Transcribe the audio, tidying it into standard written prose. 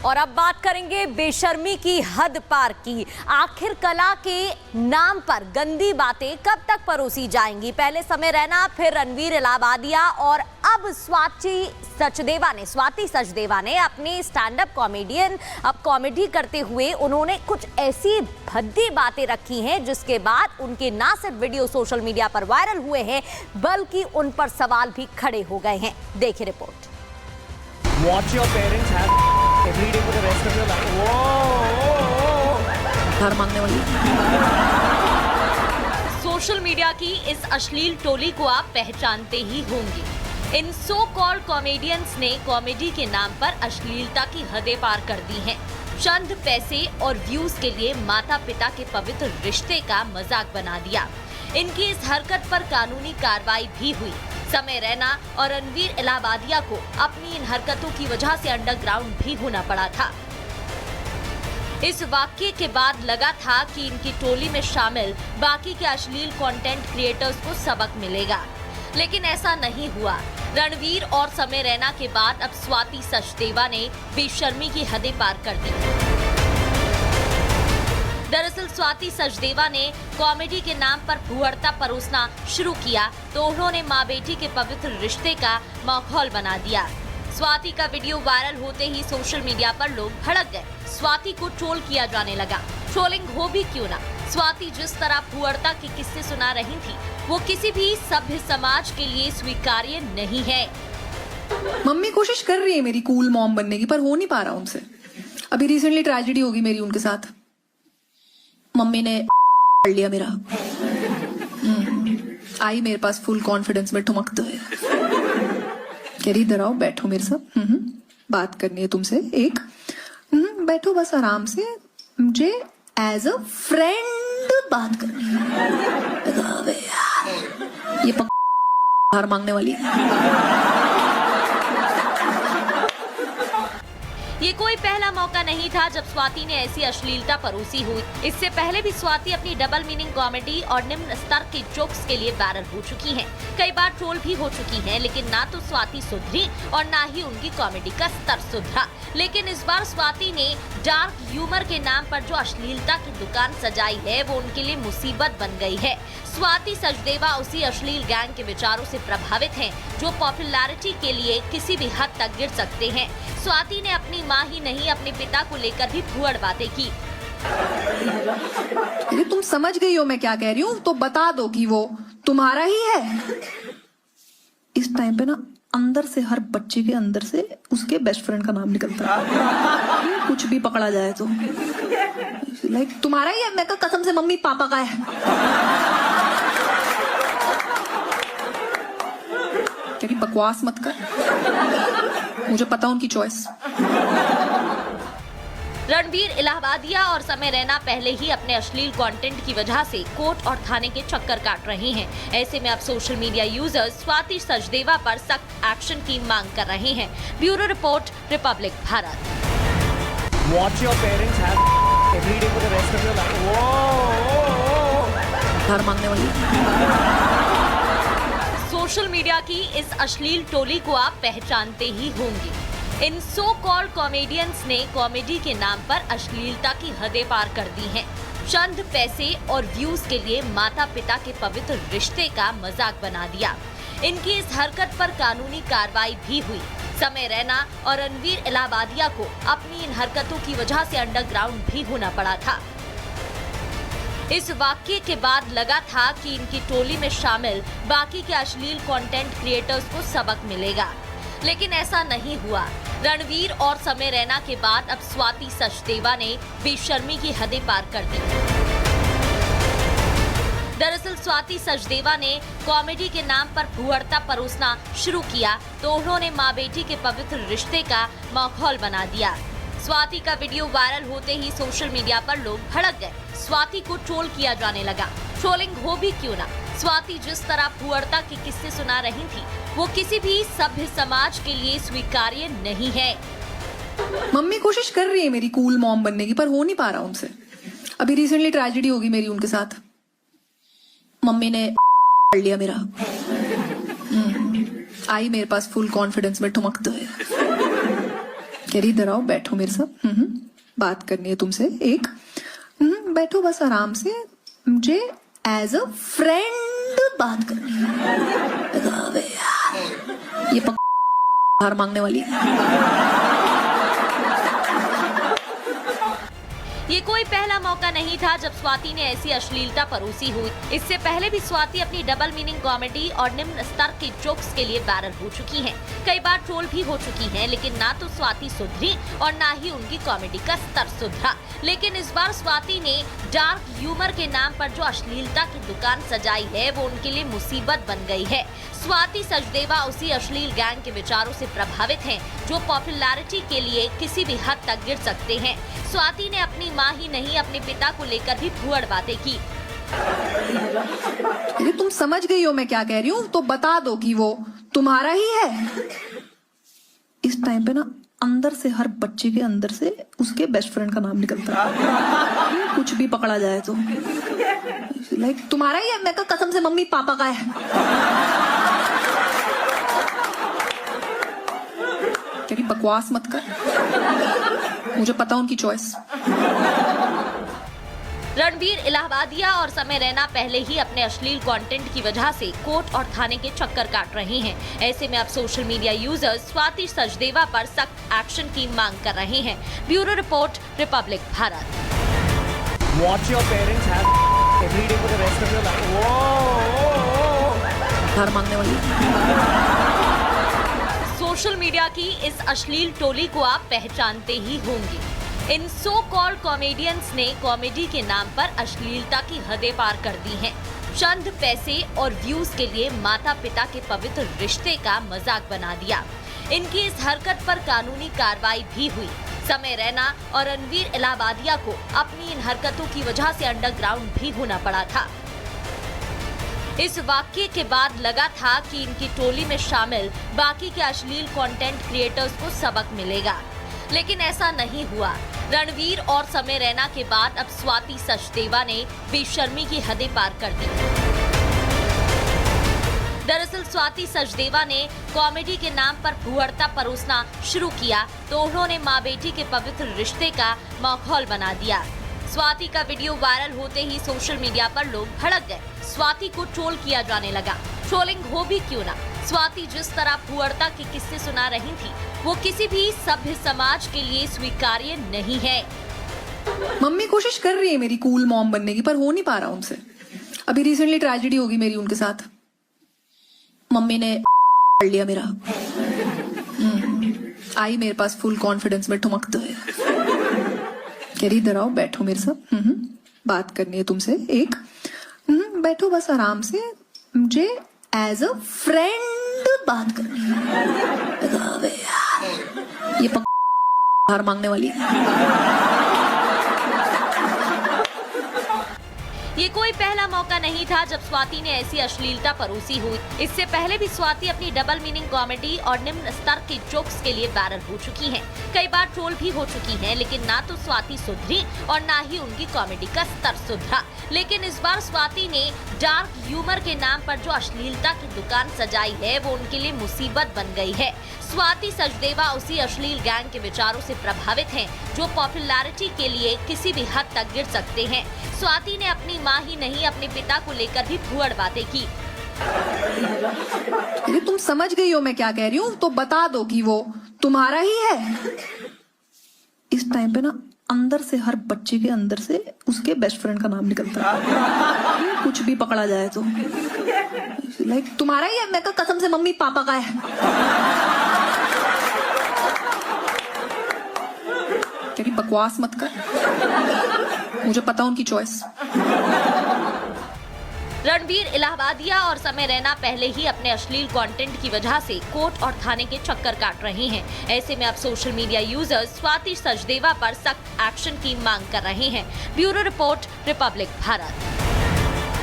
और अब बात करेंगे बेशर्मी की हद पार की। आखिर कला के नाम पर गंदी बातें कब तक परोसी जाएंगी? पहले समय रैना, फिर रणवीर इलाहाबादिया और अब स्वाति सचदेवा ने अपनी स्टैंड अप कॉमेडी करते हुए उन्होंने कुछ ऐसी भद्दी बातें रखी हैं जिसके बाद उनके ना सिर्फ वीडियो सोशल मीडिया पर वायरल हुए हैं बल्कि उन पर सवाल भी खड़े हो गए हैं। देखिए report. What your parents have every day for the rest of your life. घर मांगने वाली। सोशल मीडिया की इस अश्लील टोली को आप पहचानते ही होंगे। इन सो कॉल्ड कॉमेडियंस ने कॉमेडी के नाम पर अश्लीलता की हदें पार कर दी हैं। चंद पैसे और व्यूज के लिए माता पिता के पवित्र रिश्ते का मजाक बना दिया। इनकी इस हरकत पर कानूनी कार्रवाई भी हुई। समय रैना और रणवीर इलाहाबादिया को अपनी इन हरकतों की वजह से अंडरग्राउंड भी होना पड़ा था। इस वाक्य के बाद लगा था कि इनकी टोली में शामिल बाकी के अश्लील कंटेंट क्रिएटर्स को सबक मिलेगा, लेकिन ऐसा नहीं हुआ। रणवीर और समय रैना के बाद अब स्वाति सचदेवा ने बेशर्मी की हदें पार कर दी। दरअसल स्वाति सचदेवा ने कॉमेडी के नाम पर भुअड़ता परोसना शुरू किया तो उन्होंने माँ बेटी के पवित्र रिश्ते का माहौल बना दिया। स्वाति का वीडियो वायरल होते ही सोशल मीडिया पर लोग भड़क गए। स्वाति को ट्रोल किया जाने लगा। ट्रोलिंग हो भी क्यों ना, स्वाति जिस तरह भुअड़ता के किस्से सुना रही थी वो किसी भी सभ्य समाज के लिए स्वीकार्य नहीं है। मम्मी कोशिश कर रही है मेरी कूल मॉम बनने की, पर हो नहीं पा रहा उनसे। अभी रिसेंटली ट्रेजेडी होगी मेरी उनके साथ। मम्मी ने कर लिया मेरा। आई मेरे पास फुल कॉन्फिडेंस में ठुमकते हुए, कह रही इधर आओ, बैठो मेरे साथ, बात करनी है तुमसे एक। बैठो बस आराम से, मुझे एज अ फ्रेंड बात करनी है। अबे यार, ये हार मांगने वाली। ये कोई पहला मौका नहीं था जब स्वाति ने ऐसी अश्लीलता परोसी हुई। इससे पहले भी स्वाति अपनी डबल मीनिंग कॉमेडी और निम्न स्तर के जोक्स के लिए वायरल हो चुकी हैं। कई बार ट्रोल भी हो चुकी हैं, लेकिन ना तो स्वाति सुधरी और ना ही उनकी कॉमेडी का स्तर सुधरा। लेकिन इस बार स्वाति ने डार्क ह्यूमर के नाम पर जो अश्लीलता की दुकान सजाई है वो उनके लिए मुसीबत बन गई है। स्वाति सचदेवा उसी अश्लील गैंग के विचारों से प्रभावित हैं जो पॉपुलैरिटी के लिए किसी भी हद तक गिर सकते हैं। स्वाति ने अपनी माँ ही नहीं अपने पिता को लेकर भी भुअड़ बातें की। अरे तुम समझ गई हो मैं क्या कह रही हूँ, तो बता दो कि वो तुम्हारा ही है। इस टाइम पे ना अंदर से, हर बच्चे के अंदर से उसके बेस्ट फ्रेंड का नाम निकलता है। कुछ भी पकड़ा जाए तो लाइक तुम्हारा ही है। मैं कहा कसम से मम्मी पापा का है। तेरी बकवास मत कर, मुझे पता उनकी चॉइस। रणवीर इलाहाबादिया और समय रैना पहले ही अपने अश्लील कंटेंट की वजह से कोर्ट और थाने के चक्कर काट रहे हैं। ऐसे में अब social media users Swati Sachdeva पर सख्त एक्शन की मांग कर रहे हैं। Bureau report, Republic Bharat. What your parents have every day for the rest of your life. घर मांगने वाली। सोशल मीडिया की इस अश्लील टोली को आप पहचानते ही होंगे। इन सो कॉल्ड कॉमेडियंस ने कॉमेडी के नाम पर अश्लीलता की हदें पार कर दी हैं। चंद पैसे और व्यूज के लिए माता पिता के पवित्र रिश्ते का मजाक बना दिया। इनकी इस हरकत पर कानूनी कार्रवाई भी हुई। समय रैना और रणवीर इलाहाबादिया को अपनी इन हरकतों की वजह से अंडरग्राउंड भी होना पड़ा था। इस वाक्य के बाद लगा था कि इनकी टोली में शामिल बाकी के अश्लील कंटेंट क्रिएटर्स को सबक मिलेगा, लेकिन ऐसा नहीं हुआ। रणवीर और समय रैना के बाद अब स्वाति सचदेवा ने बेशर्मी की हदें पार कर दी। दरअसल स्वाति सचदेवा ने कॉमेडी के नाम पर भुअड़ता परोसना शुरू किया तो उन्होंने माँ बेटी के पवित्र रिश्ते का माहौल बना दिया। स्वाति का वीडियो वायरल होते ही सोशल मीडिया पर लोग भड़क गए। स्वाति को ट्रोल किया जाने लगा। ट्रोलिंग हो भी क्यों ना, स्वाति जिस तरह भुअड़ता के किस्से सुना रही थी वो किसी भी सभ्य समाज के लिए स्वीकार्य नहीं है। मम्मी कोशिश कर रही है मेरी कूल मॉम बनने की, पर हो नहीं पा रहा उनसे। अभी रिसेंटली ट्रेजेडी होगी मेरी उनके साथ। मम्मी ने कर लिया मेरा। आई मेरे पास फुल कॉन्फिडेंस में ठुमकते हुए, कह रही इधर आओ बैठो मेरे साथ बात करनी है तुमसे एक बैठो बस आराम से मुझे एज अ फ्रेंड बात करनी है। अबे यार ये हार मांगने वाली ये कोई पहला मौका नहीं था जब स्वाति ने ऐसी अश्लीलता परोसी हुई। इससे पहले भी स्वाति अपनी डबल मीनिंग कॉमेडी और निम्न स्तर के जोक्स के लिए वायरल हो चुकी हैं। कई बार ट्रोल भी हो चुकी हैं, लेकिन ना तो स्वाति सुधरी और ना ही उनकी कॉमेडी का स्तर सुधरा। लेकिन इस बार स्वाति ने डार्क ह्यूमर के नाम पर जो अश्लीलता की दुकान सजाई है वो उनके लिए मुसीबत बन गई है। स्वाति सचदेवा उसी अश्लील गैंग के विचारों से प्रभावित हैं, जो पॉपुलैरिटी के लिए किसी भी हद तक गिर सकते हैं। स्वाति ने अपनी मां ही नहीं अपने पिता को लेकर भी भुअड़ बातें की। अरे तुम समझ गई हो मैं क्या कह रही हूँ, तो बता दो कि वो तुम्हारा ही है। इस टाइम पे ना अंदर से हर बच्चे के अंदर से उसके बेस्ट फ्रेंड का नाम निकलता है। कुछ भी पकड़ा जाए तो लाइक तुम्हारा ही है। मैं कहा कसम से मम्मी पापा का है। तेरी बकवास मत कर, मुझे पता उनकी चॉइस। रणवीर इलाहाबादिया और समय रैना पहले ही अपने अश्लील कंटेंट की वजह से कोर्ट और थाने के चक्कर काट रहे हैं। ऐसे में अब social media users Swati Sachdeva पर सख्त एक्शन की मांग कर रहे हैं। Bureau report, Republic Bharat. Watch your parents have every day for the rest of your life. Whoa! हार मांगने वाली सोशल मीडिया की इस अश्लील टोली को आप पहचानते ही होंगे। इन सो कॉल्ड कॉमेडियंस ने कॉमेडी के नाम पर अश्लीलता की हदें पार कर दी हैं। चंद पैसे और व्यूज के लिए माता पिता के पवित्र रिश्ते का मजाक बना दिया। इनकी इस हरकत पर कानूनी कार्रवाई भी हुई। समय रैना और रणवीर इलाहाबादिया को अपनी इन हरकतों की वजह से अंडरग्राउंड भी होना पड़ा था। इस वाक्य के बाद लगा था कि इनकी टोली में शामिल बाकी के अश्लील कंटेंट क्रिएटर्स को सबक मिलेगा, लेकिन ऐसा नहीं हुआ। रणवीर और समय रैना के बाद अब स्वाति सचदेवा ने बेशर्मी की हदें पार कर दी। दरअसल स्वाति सचदेवा ने कॉमेडी के नाम पर भुअड़ता परोसना शुरू किया तो उन्होंने माँ बेटी के पवित्र रिश्ते का माहौल बना दिया। स्वाति का वीडियो वायरल होते ही सोशल मीडिया पर लोग भड़क गए। स्वाति को ट्रोल किया जाने लगा। ट्रोलिंग हो भी क्यों ना, स्वाति जिस तरह भुअड़ता के किस्से सुना रही थी वो किसी भी सभ्य समाज के लिए स्वीकार्य नहीं है। मम्मी कोशिश कर रही है मेरी कूल मॉम बनने की, पर हो नहीं पा रहा उनसे। अभी रिसेंटली ट्रेजेडी होगी मेरी उनके साथ। मम्मी ने कर लिया मेरा। आई मेरे पास फुल कॉन्फिडेंस में ठुमकते हुए, कह रही इधर आओ बैठो मेरे साथ बात करनी है तुमसे एक बैठो बस आराम से मुझे एज अ फ्रेंड बात करनी है। अबे यार ये हार मांगने वाली ये कोई पहला मौका नहीं था जब स्वाति ने ऐसी अश्लीलता परोसी हुई। इससे पहले भी स्वाति अपनी डबल मीनिंग कॉमेडी और निम्न स्तर के जोक्स के लिए वायरल हो चुकी हैं। कई बार ट्रोल भी हो चुकी हैं, लेकिन ना तो स्वाति सुधरी और ना ही उनकी कॉमेडी का स्तर सुधरा। लेकिन इस बार स्वाति ने डार्क ह्यूमर के नाम पर जो अश्लीलता की दुकान सजाई है वो उनके लिए मुसीबत बन गई है। स्वाति सचदेवा उसी अश्लील गैंग के विचारों से प्रभावित हैं, जो पॉपुलैरिटी के लिए किसी भी हद तक गिर सकते हैं। स्वाति ने अपनी मां ही नहीं अपने पिता को लेकर भी भुअड़ बातें की। अरे तुम समझ गई हो मैं क्या कह रही हूँ, तो बता दो कि वो तुम्हारा ही है। इस टाइम पे ना अंदर से हर बच्चे के अंदर से उसके बेस्ट फ्रेंड का नाम निकलता है। कुछ भी पकड़ा जाए तो लाइक तुम्हारा ही है। मैं कहा कसम से मम्मी पापा का है। तेरी बकवास मत कर, मुझे पता उनकी चॉइस। रणवीर इलाहाबादिया और समय रैना पहले ही अपने अश्लील कंटेंट की वजह से कोर्ट और थाने के चक्कर काट रहे हैं। ऐसे में अब social media users Swati Sachdeva पर सख्त एक्शन की मांग कर रहे हैं। Bureau report, Republic Bharat.